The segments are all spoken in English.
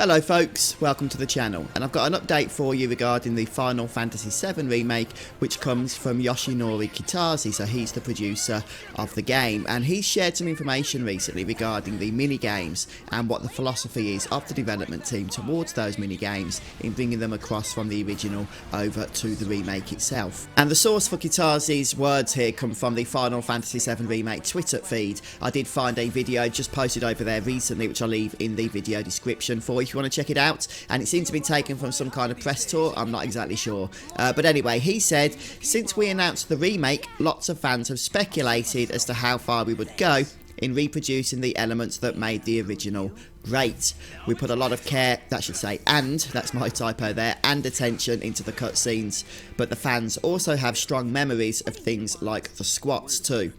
Hello folks, welcome to the channel, and I've got an update for you regarding the Final Fantasy VII Remake, which comes from Yoshinori Kitase. So he's the producer of the game, and he's shared some information recently regarding the mini games and what the philosophy is of the development team towards those mini games in bringing them across from the original over to the remake itself. And the source for Kitase's words here come from the Final Fantasy VII Remake Twitter feed. I did find a video just posted over there recently, which I'll leave in the video description for you if you want to check it out, and it seemed to be taken from some kind of press tour. I'm not exactly sure, but anyway, he said, since we announced the remake, lots of fans have speculated as to how far we would go in reproducing the elements that made the original great. We put a lot of care, that should say and, that's my typo there, and attention into the cutscenes, but the fans also have strong memories of things like the squats too.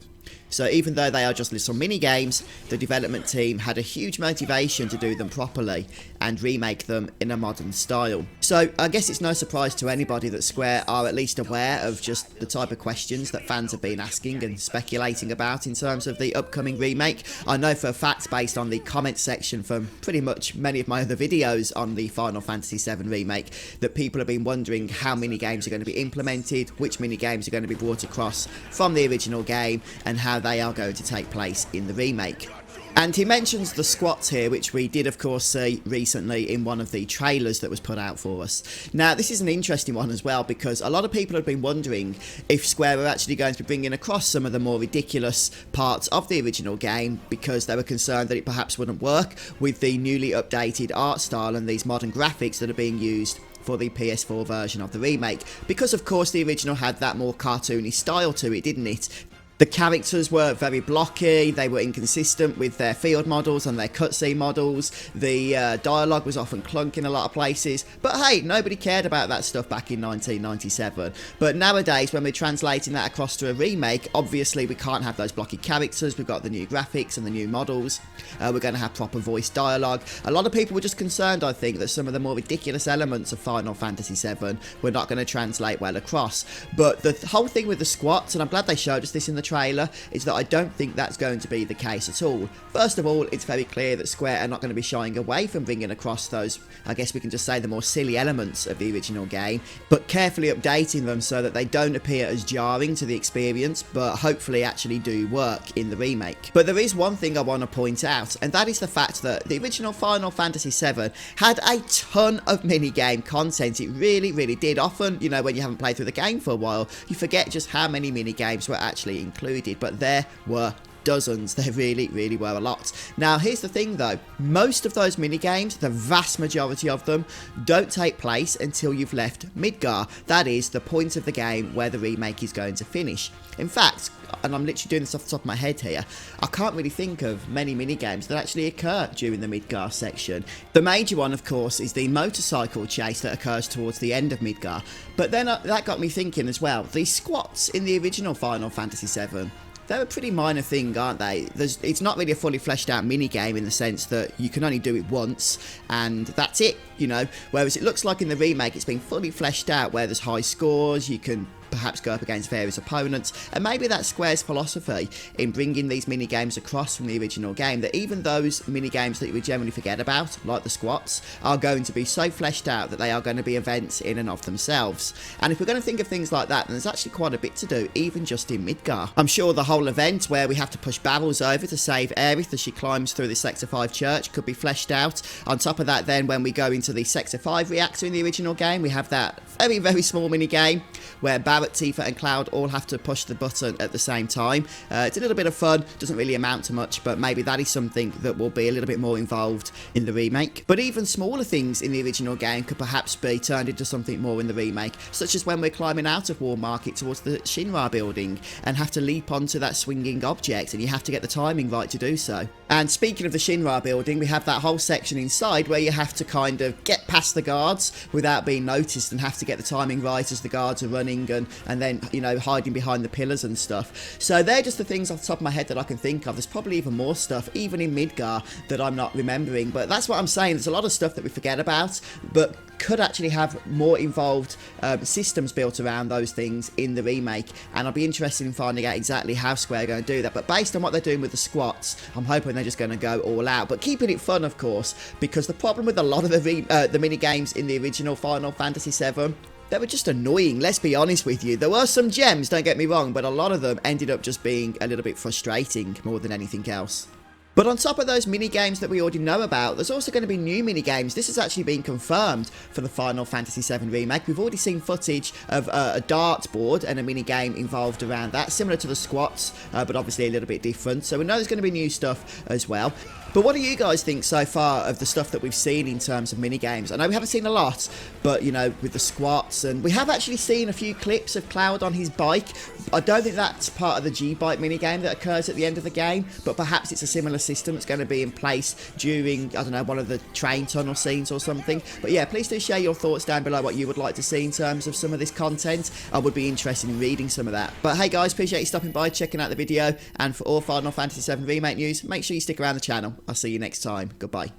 So even though they are just little mini games, the development team had a huge motivation to do them properly and remake them in a modern style. So I guess it's no surprise to anybody that Square are at least aware of just the type of questions that fans have been asking and speculating about in terms of the upcoming remake. I know for a fact, based on the comment section from pretty much many of my other videos on the Final Fantasy VII Remake, that people have been wondering how mini games are going to be implemented, which mini games are going to be brought across from the original game, and how they are going to take place in the remake. And he mentions the squats here, which we did of course see recently in one of the trailers that was put out for us. Now this is an interesting one as well, because a lot of people have been wondering if Square were actually going to be bringing across some of the more ridiculous parts of the original game, because they were concerned that it perhaps wouldn't work with the newly updated art style and these modern graphics that are being used for the PS4 version of the remake, because of course the original had that more cartoony style to it, didn't it? The characters were very blocky, they were inconsistent with their field models and their cutscene models, the dialogue was often clunky in a lot of places, but hey, nobody cared about that stuff back in 1997. But nowadays, when we're translating that across to a remake, obviously we can't have those blocky characters, we've got the new graphics and the new models, we're going to have proper voice dialogue. A lot of people were just concerned, I think, that some of the more ridiculous elements of Final Fantasy VII were not going to translate well across. But the whole thing with the squats, and I'm glad they showed us this in the trailer, is that I don't think that's going to be the case at all. First of all, it's very clear that Square are not going to be shying away from bringing across those, I guess we can just say, the more silly elements of the original game, but carefully updating them so that they don't appear as jarring to the experience, but hopefully actually do work in the remake. But there is one thing I want to point out, and that is the fact that the original Final Fantasy VII had a ton of mini-game content. It really did. Often, you know, when you haven't played through the game for a while, you forget just how many mini-games were actually included, but there were dozens. There really were a lot. Now here's the thing though, most of those mini games, the vast majority of them, don't take place until you've left Midgar. That is the point of the game where the remake is going to finish. In fact, and I'm literally doing this off the top of my head here, I can't really think of many mini games that actually occur during the Midgar section. The major one, of course, is the motorcycle chase that occurs towards the end of Midgar, but then that got me thinking as well, the squats in the original Final Fantasy VII, they're a pretty minor thing, aren't they? It's not really a fully fleshed out mini-game in the sense that you can only do it once and that's it, you know, whereas it looks like in the remake it's been fully fleshed out where there's high scores, you can perhaps go up against various opponents, and maybe that's Square's philosophy in bringing these mini games across from the original game, that even those mini games that we generally forget about, like the squats, are going to be so fleshed out that they are going to be events in and of themselves. And if we're going to think of things like that, then there's actually quite a bit to do, even just in Midgar. I'm sure the whole event where we have to push barrels over to save Aerith as she climbs through the Sector 5 church could be fleshed out. On top of that, then, when we go into the Sector 5 reactor in the original game, we have that very small mini game where Barrett, Tifa and Cloud all have to push the button at the same time. It's a little bit of fun, doesn't really amount to much, but maybe that is something that will be a little bit more involved in the remake. But even smaller things in the original game could perhaps be turned into something more in the remake, such as when we're climbing out of War Market towards the Shinra building and have to leap onto that swinging object, and you have to get the timing right to do so. And speaking of the Shinra building, we have that whole section inside where you have to kind of get past the guards without being noticed and have to get the timing right as the guards are running and and then, you know, hiding behind the pillars and stuff. So they're just the things off the top of my head that I can think of. There's probably even more stuff, even in Midgar, that I'm not remembering. But that's what I'm saying. There's a lot of stuff that we forget about, but could actually have more involved systems built around those things in the remake, and I'll be interested in finding out exactly how Square are going to do that. But based on what they're doing with the squats, I'm hoping they're just going to go all out, but keeping it fun, of course, because the problem with a lot of the mini games in the original Final Fantasy VII, they were just annoying, let's be honest with you. There were some gems, don't get me wrong, but a lot of them ended up just being a little bit frustrating more than anything else. But on top of those mini-games that we already know about, there's also going to be new mini-games. This has actually been confirmed for the Final Fantasy VII Remake. We've already seen footage of a dartboard and a mini-game involved around that, similar to the squats, but obviously a little bit different. So we know there's going to be new stuff as well. But what do you guys think so far of the stuff that we've seen in terms of mini-games? I know we haven't seen a lot, but, you know, with the squats, and we have actually seen a few clips of Cloud on his bike. I don't think that's part of the G-Bike mini-game that occurs at the end of the game, but perhaps it's a similar system that's going to be in place during, I don't know, one of the train tunnel scenes or something. But yeah, please do share your thoughts down below, what you would like to see in terms of some of this content. I would be interested in reading some of that. But hey guys, appreciate you stopping by, checking out the video, and for all Final Fantasy VII Remake news, make sure you stick around the channel. I'll see you next time. Goodbye.